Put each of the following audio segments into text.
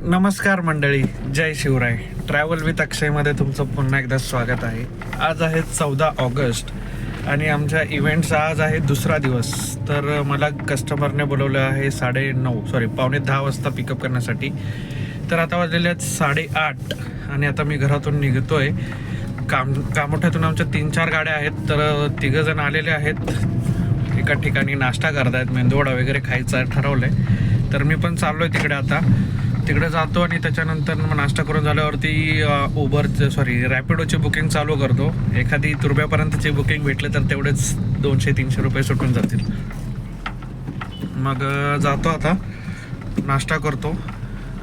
नमस्कार मंडळी, जय Shivray. Travel with अक्षयमध्ये तुमचं पुन्हा एकदा स्वागत आहे. आज आहे 14 ऑगस्ट आणि आमच्या इव्हेंटचा आज आहे दुसरा दिवस. तर मला कस्टमरने बोलवलं आहे 9:30 वाजता पिकअप करण्यासाठी. तर आता वाजलेले आहेत 8:30 आणि आता मी घरातून निघतोय. कामोठ्यातून आमच्या 3-4 गाड्या आहेत. तर 3 जण आलेले आहेत. एका ठिकाणी नाश्ता करतायत, मेंदूवडा वगैरे खायचा ठरवलंय. तर मी पण चाललोय तिकडे जातो आणि त्याच्यानंतर मग नाश्ता करून झाल्यावरती रॅपिडोची बुकिंग चालू करतो. एखादी तुर्ब्यापर्यंतची बुकिंग भेटले तर तेवढेच 200-300 रुपये सुटून जातील. मग जातो आता, नाश्ता करतो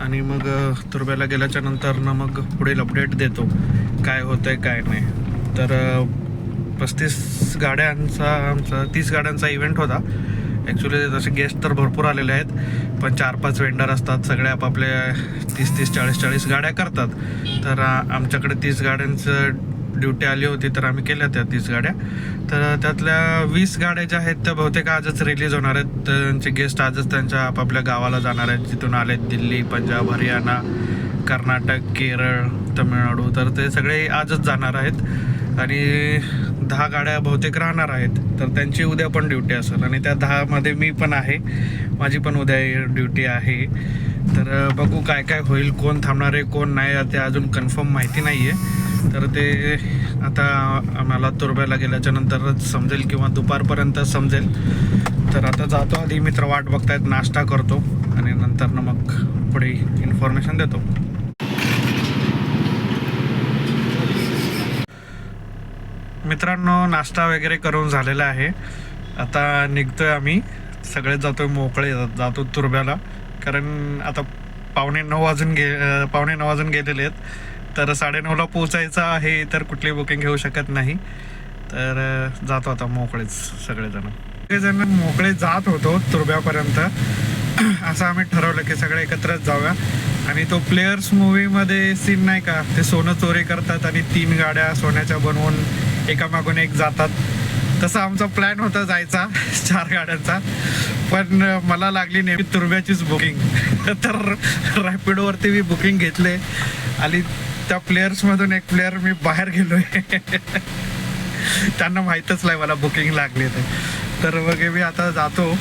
आणि मग तुर्ब्याला गेल्याच्या नंतर ना मग पुढील अपडेट देतो काय होतंय काय नाही. तर 35 गाड्यांचा आमचा 30 गाड्यांचा इव्हेंट होता. ॲक्च्युली तसे गेस्ट तर भरपूर आलेले आहेत, पण 4-5 वेंडर असतात. सगळे आपापले 30-30, 40-40 गाड्या करतात. तर आमच्याकडे 30 गाड्यांचं ड्युटी आली होती, तर आम्ही केल्या त्या 30 गाड्या. तर त्यातल्या 20 गाड्या ज्या आहेत त्या बहुतेक आजच रिलीज होणार आहेत. त्यांचे गेस्ट आजच त्यांच्या आपापल्या गावाला जाणार आहेत, जिथून आले दिल्ली, पंजाब, हरियाणा, कर्नाटक, केरळ, तमिळनाडू. तर ते सगळे आजच जाणार आहेत आणि 10 गाड्या बहुतेक राहणार आहेत. तर त्यांची उद्या पण ड्युटी असेल आणि त्या 10मध्ये मी पण आहे. माझी पण उद्या ड्युटी आहे. तर बघू काय काय होईल, कोण थांबणार आहे कोण नाही ते अजून कन्फर्म माहिती नाही आहे. तर ते आता आम्हाला तुर्ब्याला गेल्याच्या नंतरच समजेल किंवा दुपारपर्यंत समजेल. तर आता जातो, आधी मित्र वाट बघतायत, नाश्ता करतो आणि नंतर ना मग पुढे इन्फॉर्मेशन देतो. मित्रांनो, नाश्ता वगैरे करून झालेला आहे. आता निघतोय आम्ही, सगळे मोकळे जातो तुर्ब्याला. कारण आता 8:45 वाजून गेलेले आहेत. तर 9:30ला पोचायचं आहे, तर कुठली बुकिंग घेऊ शकत नाही. तर जातो आता मोकळेच सगळेजण मोकळे जात होतो तुर्ब्यापर्यंत. असं आम्ही ठरवलं की सगळे एकत्रच जाऊया. आणि तो प्लेयर्स मूवीमध्ये सीन नाही का, ते सोनं चोरी करतात आणि 3 गाड्या सोन्याच्या बनवून एकामागून एक जातात. तसा आमचा प्लॅन होता जायचा 4 गाड्यांचा. पण मला लागली नेहमी तुर्ब्याचीच बुकिंग. तर रॅपिडोवरती मी बुकिंग घेतले आणि त्या प्लेयर्समधून एक प्लेयर मी बाहेर गेलोय. त्यांना माहीतच नाही मला बुकिंग लागली तर मग मी आता जातो,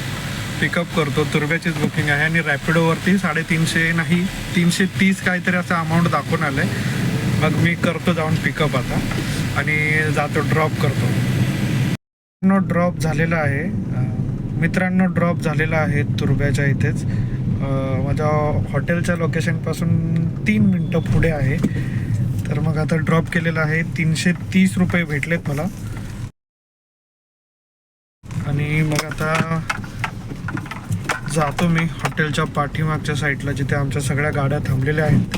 पिकअप करतो. तुर्ब्याचीच बुकिंग आहे आणि रॅपिडोवरती 350 नाही 330 काहीतरी असं अमाऊंट दाखवून आलं आहे. मग मी करतो जाऊन पिकअप आता आणि जातो, ड्रॉप करतो. ड्रॉप झालेला आहे मित्रांनो, ड्रॉप झालेला आहे तुर्ब्याच्या इथेच. माझ्या हॉटेलच्या लोकेशनपासून 3 मिनटं पुढे आहे. तर मग आता ड्रॉप केलेला आहे. 330 रुपये भेटलेत मला. आणि मग आता जातो मी हॉटेलच्या पाठीमागच्या साईडला, जिथे आमच्या सगळ्या गाड्या थांबलेल्या आहेत.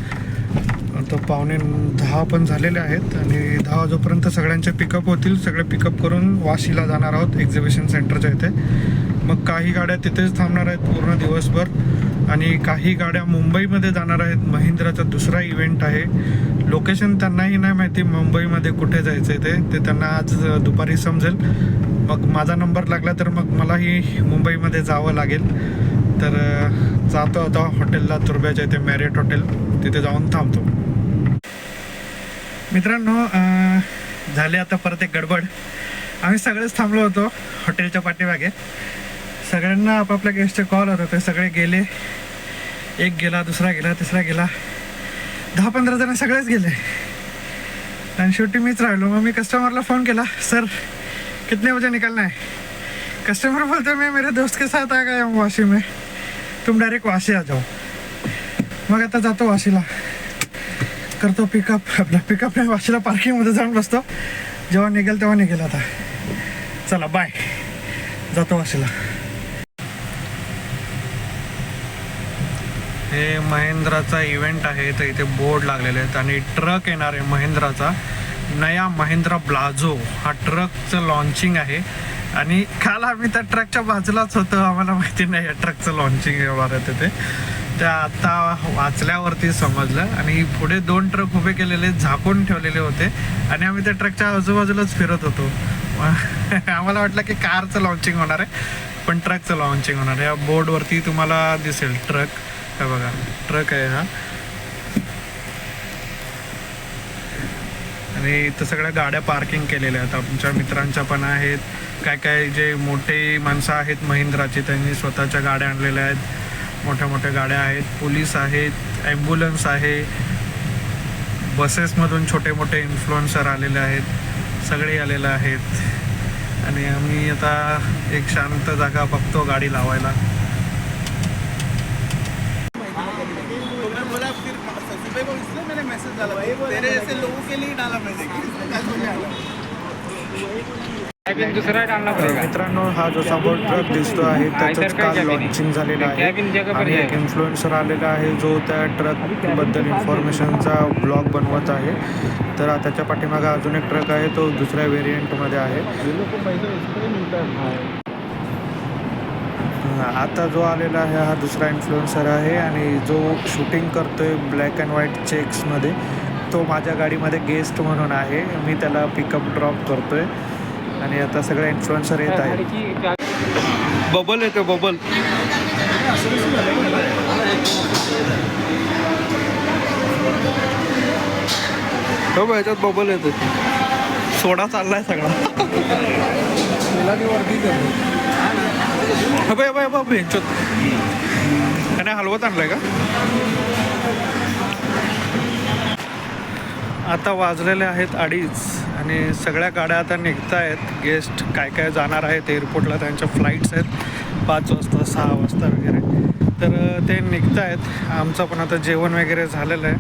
तर 9:45 पण झालेले आहेत आणि 10 वाजेपर्यंत सगळ्यांचे पिकअप होतील. सगळे पिकअप करून वाशीला जाणार आहोत, एक्झिबिशन सेंटरच्या इथे. मग काही गाड्या तिथेच थांबणार आहेत पूर्ण दिवसभर आणि काही गाड्या मुंबईमध्ये जाणार आहेत. महिंद्राचा दुसरा इव्हेंट आहे. लोकेशन त्यांनाही नाही माहिती मुंबईमध्ये कुठे जायचं आहे ते त्यांना आज दुपारी समजेल. मग माझा नंबर लागला तर मग मलाही मुंबईमध्ये जावं लागेल. तर जातो आता हॉटेलला, तुर्ब्याच्या इथे मॅरियट हॉटेल, तिथे जाऊन थांबतो. मित्रांनो, झाले आता परत एक गडबड. आम्ही सगळेच थांबलो होतो हॉटेलच्या पाठीमागे. सगळ्यांना आपापल्या गेस्टचे कॉल होत होते. सगळे गेले, एक गेला, दुसरा गेला, तिसरा गेला, 10-15 जण सगळेच गेले आणि शेवटी मीच राहिलो. मग मी कस्टमरला फोन केला, सर कितने बजे निकलना है? कस्टमर बोलते मैं मेरे दोस्त के साथ आ गया हूँ वाशी में, तुम डायरेक्ट वाशी आ जाओ. मग आता जातो वाशीला, करतो पिकअप. आपला पिकअप नाही, वाशीला पार्किंगमध्ये जाऊन बसतो. जेव्हा निघेल तेव्हा निघेल. आता चला बाय, जातो वाशीला. हे महिंद्राचा इव्हेंट आहे. तर इथे बोर्ड लागलेले आहेत आणि ट्रक येणार आहे महिंद्राचा, नया महिंद्रा ब्लाझो. हा ट्रकचं लॉन्चिंग आहे आणि काल आम्ही त्या ट्रकच्या बाजूलाच होतो. आम्हाला माहिती नाही ट्रकचं लॉन्चिंग होणार आहे तिथे. त्या आता वाचल्यावरती समजलं आणि पुढे 2 ट्रक उभे केलेले, झाकून ठेवलेले होते आणि आम्ही त्या ट्रकच्या आजूबाजूलाच फिरत होतो. आम्हाला वाटलं की कारचं लॉन्चिंग होणार आहे, पण ट्रकचं लॉन्चिंग होणार आहे. या बोर्डवरती तुम्हाला दिसेल ट्रक. हे बघा ट्रक आहे हा. आणि इथं सगळ्या गाड्या पार्किंग केलेल्या आहेत. आमच्या मित्रांच्या पण आहेत. काय काय जे मोठे माणसं आहेत महिंद्राचे, त्यांनी स्वतःच्या गाड्या आणलेल्या आहेत. मोठ्या मोठ्या गाड्या आहेत. पोलीस आहेत, ॲम्ब्युलन्स आहे, बसेसमधून छोटे मोठे इन्फ्लुएन्सर आलेले आहेत, सगळे आलेले आहेत. आणि आम्ही आता एक शांत जागा बघतो गाडी लावायला. मित्रांनो, हा जो समोर ट्रक दिसतो आहे त्याचंच काल लॉन्चिंग झालेलं आहे आणि एक इन्फ्लुएन्सर आलेला आहे जो त्या ट्रकबद्दल इन्फॉर्मेशनचा ब्लॉग बनवत आहे. तर त्याच्या पाठीमागे अजून एक ट्रक आहे, तो दुसऱ्या व्हेरियंटमध्ये आहे. आता जो आलेला आहे हा दुसरा इन्फ्लुएन्सर आहे आणि जो शूटिंग करतोय ब्लॅक अँड व्हाईट चेक्समध्ये, तो माझ्या गाडीमध्ये गेस्ट म्हणून आहे. मी त्याला पिकअप ड्रॉप करतोय आणि आता सगळे इन्फ्लुएन्सर येत आहेत. बबल येतो, बबल. हो, ह्याच्यात बबल येतो. सोडा चाललाय सगळा. त्याने हलवत आणलाय का? आता वाजलेले आहेत 2:30 आणि सगळ्या गाड्या आता निघत आहेत. गेस्ट काय काय जाणार आहेत एअरपोर्टला, त्यांच्या फ्लाईट्स आहेत 5 वाजता 6 वाजता वगैरे, तर ते निघत आहेत. आमचं पण आता जेवण वगैरे झालेलं आहे,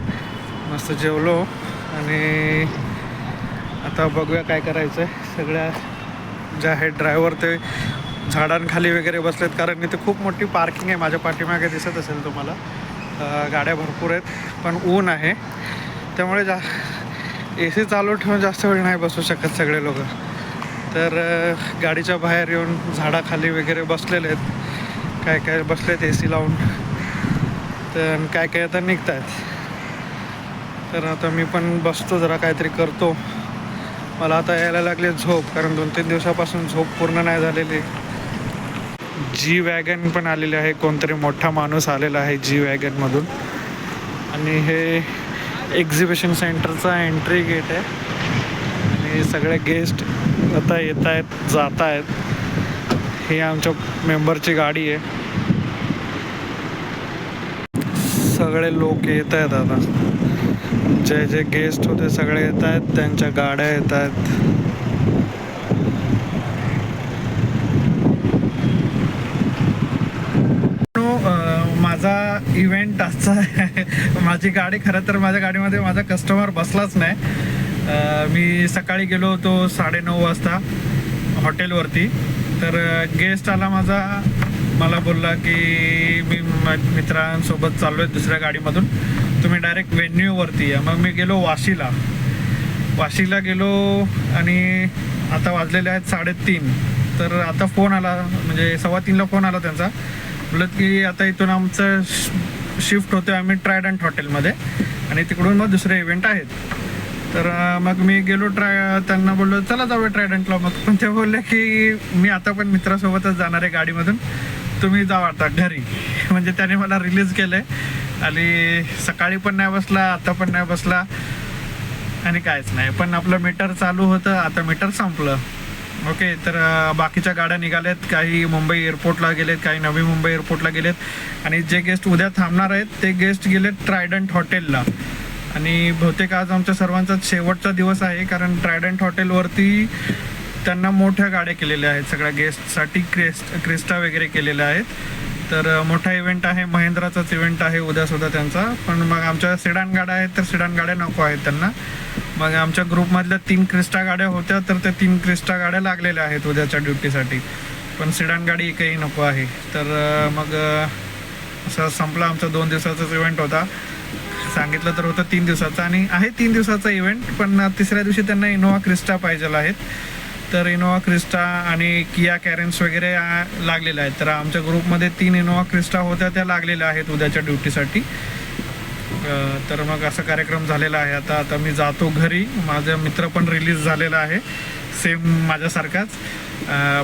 मस्त जेवलो आणि आता बघूया काय करायचं आहे. सगळ्या ज्या आहेत ड्रायव्हर ते झाडांखाली वगैरे बसलेत, कारण इथे खूप मोठी पार्किंग आहे. माझ्या पाठीमागे दिसत असेल तुम्हाला, गाड्या भरपूर आहेत पण ऊन आहे, त्यामुळे AC चालू ठेवून जास्त वेळ नाही बसू शकत सगळे लोक. तर गाडीच्या बाहेर येऊन झाडाखाली वगैरे बसलेले आहेत. काय काय बसलेत AC लावून, तर काय काय आता निघत आहेत. तर आता मी पण बसतो, जरा काहीतरी करतो. मला आता यायला लागले झोप, कारण 2-3 दिवसापासून झोप पूर्ण नाही झालेली. जी वॅगन पण आलेली आहे, कोणतरी मोठा माणूस आलेला आहे जी वॅगनमधून. आणि हे एक्झिबिशन सेंटरचा एंट्री गेट आहे आणि सगळे गेस्ट आता येत आहेत जात आहेत. ही आमच्या मेंबरची गाडी आहे. सगळे लोक येत आहेत आता, जे जे गेस्ट होते सगळे येत आहेत, त्यांच्या गाड्या येत आहेत. माझा इव्हेंट असा आहे, माझी गाडी खरं तर माझ्या गाडीमध्ये माझा कस्टमर बसलाच नाही. मी सकाळी गेलो होतो 9:30 वाजता हॉटेलवरती, तर गेस्ट आला माझा, मला बोलला की मी मित्रांसोबत चाललो आहे दुसऱ्या गाडीमधून, तुम्ही डायरेक्ट व्हेन्यूवरती या. मग मी गेलो वाशीला गेलो आणि आता वाजलेले आहेत 3:30. तर आता फोन आला, म्हणजे 3:15ला फोन आला त्यांचा, बोलत की आता इथून आमचं शिफ्ट होतो आम्ही ट्रायडंट हॉटेलमध्ये आणि तिकडून मग दुसरे इव्हेंट आहेत. तर मग मी गेलो त्यांना बोललो चला जाऊया ट्रायडंटला. मग पण ते बोलले की मी आता पण मित्रासोबतच जाणार आहे गाडीमधून, तुम्ही जावा आता घरी. म्हणजे त्याने मला रिलीज केलं आहे आणि सकाळी पण नाही बसला, आता पण नाही बसला आणि काहीच नाही. पण आपलं मीटर चालू होतं, आता मीटर संपलं. ओके, तर बाकीच्या गाड्या निघाल्यात, काही मुंबई एअरपोर्टला गेलेत, काही नवी मुंबई एअरपोर्टला गेलेत आणि जे गेस्ट उद्या थांबणार आहेत ते गेस्ट गेलेत ट्रायडंट हॉटेलला. आणि बहुतेक आज आमच्या सर्वांचाच शेवटचा दिवस आहे, कारण ट्रायडंट हॉटेलवरती त्यांना मोठ्या गाड्या केलेल्या आहेत सगळ्या गेस्टसाठी, क्रिस्टा वगैरे केलेल्या आहेत. तर मोठा इव्हेंट आहे, महिंद्राचाच इव्हेंट आहे उद्यासुद्धा त्यांचा. पण मग आमच्या सिडान गाड्या आहेत, तर सिडान गाड्या नको आहेत त्यांना. मग आमच्या ग्रुपमधल्या 3 क्रिस्टा गाड्या होत्या, तर त्या 3 क्रिस्टा गाड्या लागलेल्या आहेत उद्याच्या ड्युटीसाठी, पण सिडान गाडी एकही नको आहे. तर मग असं संपला आमचा 2 दिवसाचाच इव्हेंट होता. सांगितलं तर होतं 3 दिवसाचा आणि आहे 3 दिवसाचा इव्हेंट, पण तिसऱ्या दिवशी त्यांना इनोवा क्रिस्टा पाहिजे आहेत. तर इनोवा क्रिस्टा आणि किया कॅरेन्स वगैरे लागलेल्या आहेत. तर आमच्या ग्रुपमध्ये 3 इनोवा क्रिस्टा होत्या, त्या लागलेल्या आहेत उद्याच्या ड्युटीसाठी. तर मग असा कार्यक्रम झालेला आहे. आता मी जातो घरी. माझा मित्र पण रिलीज झालेला आहे, सेम माझ्यासारखाच,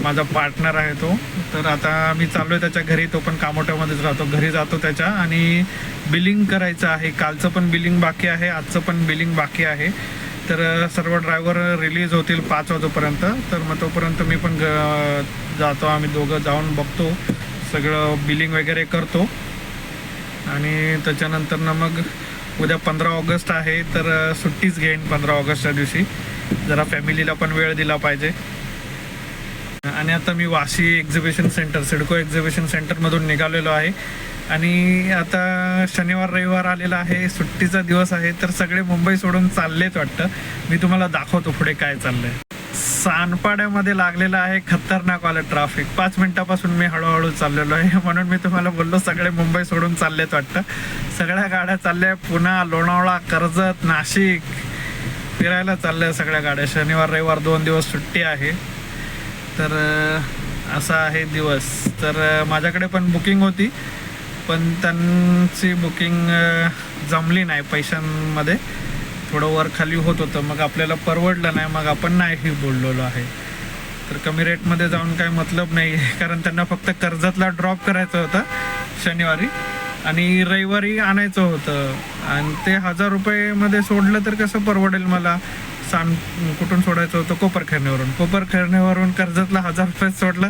माझा पार्टनर आहे तो. तर आता मी चाललो आहे त्याच्या घरी, तो पण कामोट्यामध्येच राहतो. घरी जातो त्याच्या आणि बिलिंग करायचं आहे. कालचं पण बिलिंग बाकी आहे, आजचं पण बिलिंग बाकी आहे. तर सर्व ड्रायव्हर रिलीज होतील 5 वाजेपर्यंत. तर मग तोपर्यंत मी पण जातो, आम्ही दोघं जाऊन बघतो, सगळं बिलिंग वगैरे करतो. आणि त्याच्यानंतर मग उद्या 15 ऑगस्ट आहे, तर सुट्टीच घेईन 15 ऑगस्टच्या दिवशी. जरा फॅमिलीला पण वेळ दिला पाहिजे. आणि आता मी Vashi exhibition centre, CIDCO exhibition सेंटरमधून निघालेलो आहे. आणि आता शनिवार रविवार आलेला आहे, सुट्टीचा दिवस आहे, तर सगळे मुंबई सोडून चाललेच वाटतं. मी तुम्हाला दाखवतो पुढे काय चाललंय. सानपाड्यामध्ये लागलेलं आहे खतरनाक वालं ट्रॅफिक. 5 मिनिटापासून मी हळूहळू चाललेलो आहे, म्हणून मी तुम्हाला बोललो सगळे मुंबई सोडून चाललेत वाटतं. सगळ्या गाड्या चालल्या, पुणे, लोणावळा, कर्जत, नाशिक फिरायला चालल्या सगळ्या गाड्या. शनिवार रविवार 2 दिवस सुट्टी आहे. तर असा आहे दिवस. तर माझ्याकडे पण बुकिंग होती, पण त्यांची बुकिंग जमली नाही. पैशांमध्ये थोडं वर खाली होत होतं, मग आपल्याला परवडलं नाही, मग आपण नाही बोललेलो आहे. तर कमी रेटमध्ये जाऊन काही मतलब नाही आहे, कारण त्यांना फक्त कर्जतला ड्रॉप करायचं होतं शनिवारी आणि रविवारी आणायचं होतं. आणि ते 1000 रुपयेमध्ये सोडलं तर कसं परवडेल मला. कुठून सोडायचं होतं? कोपरखैरण्यावरून कर्जतला 1000 रुपये सोडलं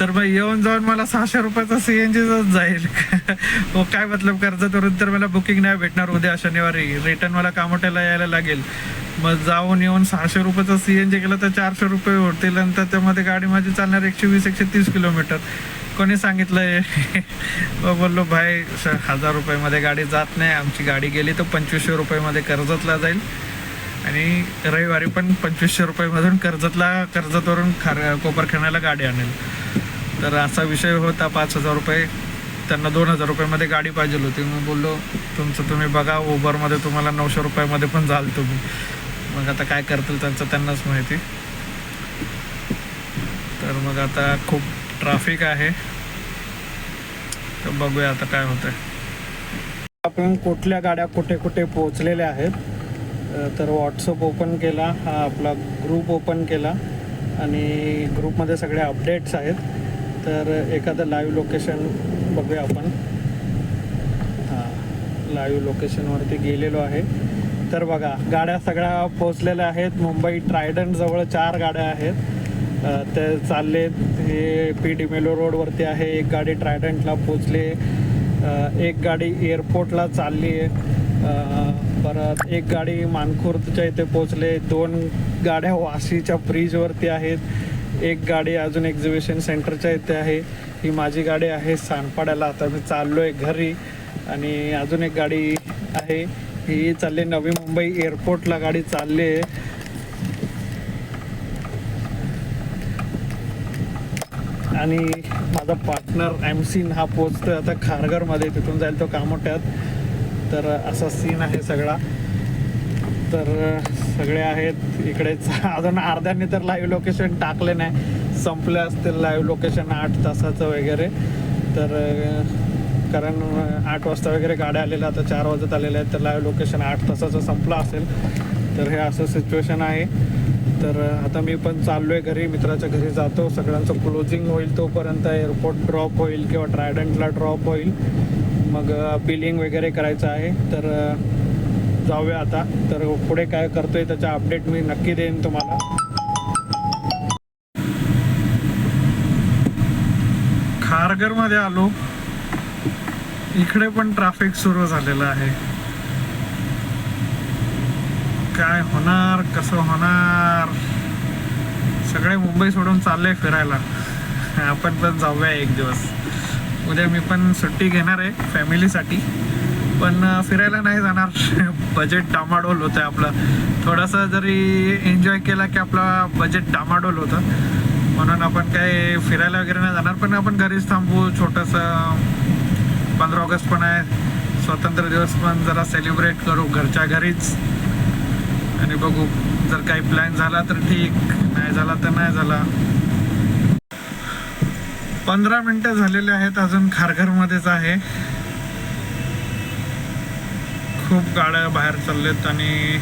तर मग येऊन जाऊन मला 600 रुपयाचा CNGच जाईल. हो, काय मतलब कर्जतवरून तर मला बुकिंग नाही भेटणार. उद्या शनिवारी रिटर्न मला कामोठ्याला यायला लागेल. मग जाऊन येऊन 600 रुपयाचा CNG केलं तर 400 रुपये होतील. आणि त्याच्यामध्ये गाडी माझी चालणार 120-130 किलोमीटर. कोणी सांगितलंय? बोललो भाई 1000 रुपयामध्ये गाडी जात नाही. आमची गाडी गेली तर 2500 रुपयामध्ये कर्जतला जाईल आणि रविवारी पण 2500 रुपयामधून कर्जतवरून कोपरखैरण्याला गाडी आणेल. तर असा विषय होता. 5000 रुपये, त्यांना 2000 रुपयामध्ये गाडी पाहिजे होती. मग बोललो तुमचं तुम्ही बघा, उबरमध्ये तुम्हाला 900 रुपयामध्ये पण जाल तुम्ही. मग आता काय करतील त्यांनाच माहिती. तर मग आता खूप ट्रॅफिक आहे, तर बघूया आता काय होतंय. आपण कुठल्या गाड्या कुठे कुठे पोहोचलेल्या आहेत. तर व्हॉट्सअप ओपन केला, हा आपला ग्रुप ओपन केला आणि ग्रुपमध्ये सगळे अपडेट्स आहेत. तर एखादं लाईव्ह लोकेशन बघूया आपण. हां, लाईव्ह लोकेशनवरती गेलेलो आहे. तर बघा, गाड्या सगळ्या पोचलेल्या आहेत. मुंबई ट्रायडंटजवळ 4 गाड्या आहेत. ते चालले, हे PD मेलो रोडवरती आहे. एक गाडी ट्रायडंटला पोचले, एक गाडी एअरपोर्टला चालली आहे. परत एक गाडी मानखुर्दच्या इथे पोचले. 2 गाड्या वाशीच्या ब्रिजवरती आहेत. एक गाडी अजून एक्झिबिशन सेंटरच्या इथे आहे. ही माझी गाडी आहे सानपाड्याला. आता मी चाललो आहे घरी. आणि अजून एक गाडी आहे, ही चालली नवी मुंबई एअरपोर्टला गाडी चालली आहे. आणि माझा पार्टनर MC हा पोचतोय आता खारघरमध्ये, तिथून जाईल तो कामोठ्यात. तर असा सीन आहे सगळा. तर सगळे आहेत इकडेच. अजून अर्ध्यांनी तर लाईव्ह लोकेशन टाकले नाही, संपले असतील लाईव्ह लोकेशन 8 तासाचं वगैरे. तर कारण 8 वाजता वगैरे गाड्या आलेल्या, आता 4 वाजत आलेल्या आहेत. तर लाईव्ह लोकेशन 8 तासाचं संपलं असेल. तर हे असं सिच्युएशन आहे. तर आता मी पण चाललो आहे घरी, मित्राच्या घरी जातो. सगळ्यांचं क्लोजिंग होईल तोपर्यंत एअरपोर्ट ड्रॉप होईल किंवा ट्रायडंटला ड्रॉप होईल. मग बिलिंग वगैरे करायचं आहे. तर जाऊया आता. तर पुढे काय करतोय त्याचा अपडेट मी नक्की देईन तुम्हाला. खारघरमध्ये आलो, इकडे पण ट्रॅफिक सुरू झालेलं आहे. काय होणार, कसं होणार? सगळे मुंबई सोडून चालले फिरायला. आपण पण जाऊया एक दिवस. उद्या मी पण सुट्टी घेणार आहे फॅमिलीसाठी, पण फिरायला नाही जाणार. बजेट डामाडोल होतं आपलं. थोडंसं जरी एन्जॉय केला की आपला बजेट डामाडोल होतं. म्हणून आपण काय फिरायला वगैरे नाही जाणार, पण आपण घरीच थांबू. छोटंसं 15 ऑगस्ट पण आहे, स्वातंत्र्य दिवस पण जरा सेलिब्रेट करू घरच्या घरीच. आणि बघू, जर काही प्लॅन झाला तर ठीक, नाही झाला तर नाही झाला. 15 मिनिटं झालेले आहेत, अजून खारघरमध्येच आहे. खूप गाड्या बाहेर चाललेत आणि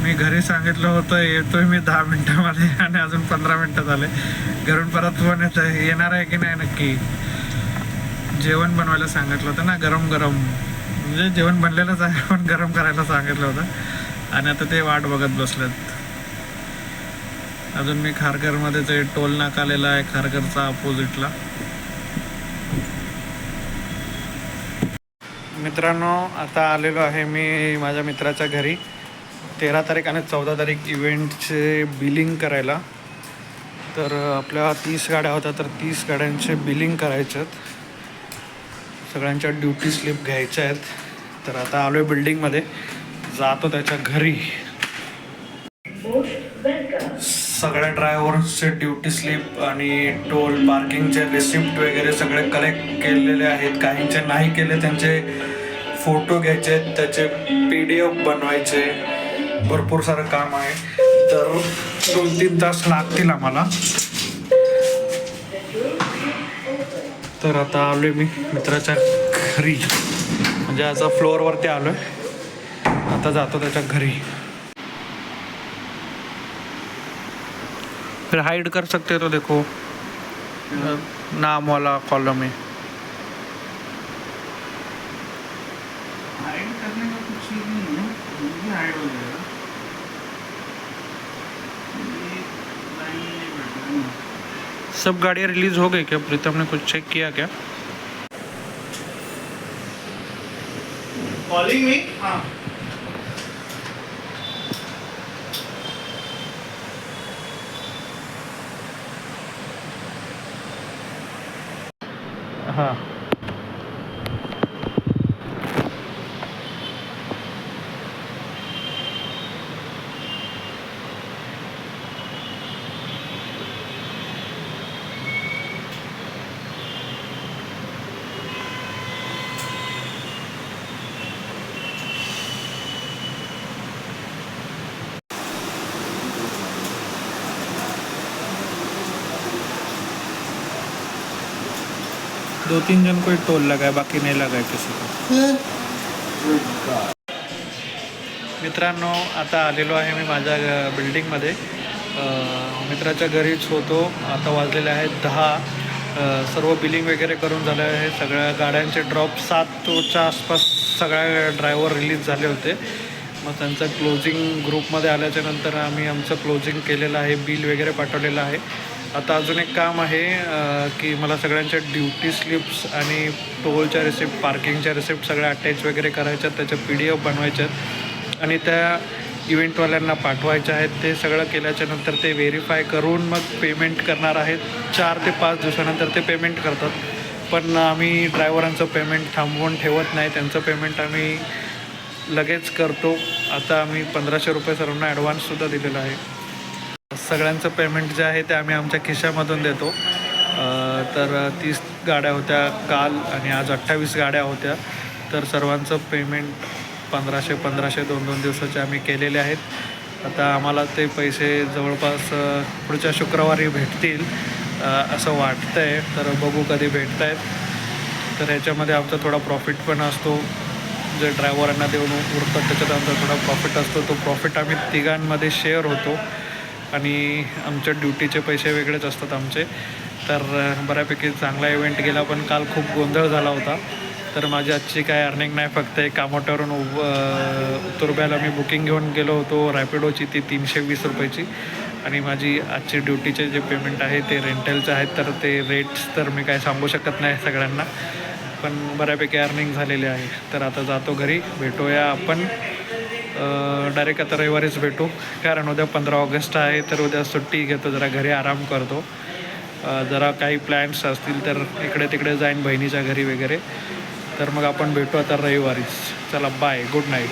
मी घरी सांगितलं होतं येतोय मी 10 मिनिटामध्ये, आणि अजून 15 मिनिटं झाले. घरून परत फोन येणार आहे की नाही नक्की. जेवण बनवायला सांगितलं होतं ना, गरम गरम. म्हणजे जेवण बनलेलंच आहे पण गरम करायला सांगितलं होतं. आणि आता ते वाट बघत बसलेत. अजून मी खारघरमध्येच आहे. टोल नाका आलेला आहे खारघरचा अपोजिटला. मित्रांनो, आता आलेलो आहे मी माझ्या मित्राच्या घरी. 13 तारीख आणि 14 तारीख इव्हेंटचे बिलिंग करायला. तर आपल्या 30 गाड्या होत्या, तर 30 गाड्यांचे बिलिंग करायचे आहेत. सगळ्यांच्या ड्युटी स्लिप घ्यायच्या आहेत. तर आता आलो आहे बिल्डिंगमध्ये, जातो त्याच्या घरी. सगळ्या ड्रायव्हर्सचे ड्युटी स्लिप आणि टोल पार्किंगचे रिसिप्ट वगैरे सगळे कलेक्ट केलेले आहेत. काहींचे नाही केले, त्यांचे फोटो घ्यायचे, त्याचे PDF बनवायचे. भरपूर सारं काम आहे. तर 2-3 तास लागतील आम्हाला. तर आता आलो आहे मी मित्राच्या घरी, म्हणजे आता फ्लोअरवरती आलो आहे. आता जातो त्याच्या घरी. फिर हाइड कर सकते तो देखो नाम वाला कॉलम है. हाइड करने का कुछ चीज नहीं है, ये हाइड हो जाएगा. सब गाड़ियाँ रिलीज हो गई क्या? प्रीतम ने कुछ चेक किया क्या? Calling me. हाँ, हाँ. 2-3 जन को ही टोल लगा है, बाकी नहीं लगा है किसी को. मित्रांनो, आता आलेलो आहे मी माझ्या बिल्डिंगमध्ये. मित्राच्या घरीच होतो. आता वाजलेले आहेत 10. सर्व बिलिंग वगैरे करून झालं आहे. सगळ्या गाड्यांचे ड्रॉप 7च्या आसपास सगळ्या ड्रायव्हर रिलीज झाले होते. मग त्यांचं क्लोजिंग ग्रुपमध्ये आल्याच्या नंतर आम्ही आमचं क्लोजिंग केलेलं आहे, बिल वगैरे पाठवलेलं आहे. आता अजून एक काम आहे की मला सगळ्यांच्या ड्युटी स्लिप्स आणि टोलच्या रिसिप्ट, पार्किंगच्या रिसिप्ट सगळ्या अटॅच वगैरे करायच्या आहेत. त्याच्या PDF बनवायच्या आहेत आणि त्या इव्हेंटवाल्यांना पाठवायच्या आहेत. ते सगळं केल्याच्या नंतर ते व्हेरीफाय करून मग पेमेंट करणार आहेत. 4 ते 5 दिवसानंतर ते पेमेंट करतात. पण आम्ही ड्रायव्हरांचं पेमेंट थांबवून ठेवत नाही. त्यांचं पेमेंट आम्ही लगेच करतो. आता आम्ही 1500 रुपये सर्वांना ॲडव्हान्ससुद्धा दिलेला आहे. सगळ्यांचं पेमेंट जे आहे ते आम्ही आमच्या खिशामधून देतो. तर 30 गाड्या होत्या काल आणि आज 28 गाड्या होत्या. तर सर्वांचं पेमेंट 1500 2-2 दिवसाचे आम्ही केलेले आहेत. आता आम्हाला ते पैसे जवळपास पुढच्या शुक्रवारी भेटतील असं वाटतं आहे. तर बघू कधी भेटत आहेत. तर ह्याच्यामध्ये आमचा थोडा प्रॉफिट पण असतो. जे ड्रायव्हरांना देऊन उरतात त्याच्यात आमचा थोडा प्रॉफिट असतो. तो प्रॉफिट आम्ही तिघांमध्ये शेअर होतो आणि आमच्या ड्युटीचे पैसे वेगळेच असतात आमचे. तर बऱ्यापैकी चांगला इव्हेंट गेला, पण काल खूप गोंधळ झाला होता. तर माझी आजची काय अर्निंग नाही, फक्त एक कामोट्यावरून तुर्ब्याला मी बुकिंग घेऊन गेलो होतो रॅपिडोची, ती 320 रुपयाची. आणि माझी आजची ड्युटीचे जे पेमेंट आहे ते रेंटलचे आहेत. तर ते रेट्स तर मी काय सांगू शकत नाही सगळ्यांना, पण बऱ्यापैकी अर्निंग झालेली आहे. तर आता जातो घरी. भेटूया आपण डायरेक्ट आता रविवारीच भेटू, कारण उद्या 15 ऑगस्ट आहे. तर उद्या सुट्टी घेतो, जरा घरी आराम करतो. जरा काही प्लॅन्स असतील तर इकडे तिकडे जाईन बहिणीच्या घरी वगैरे. तर मग आपण भेटू आता रविवारीच. चला, बाय, गुड नाईट.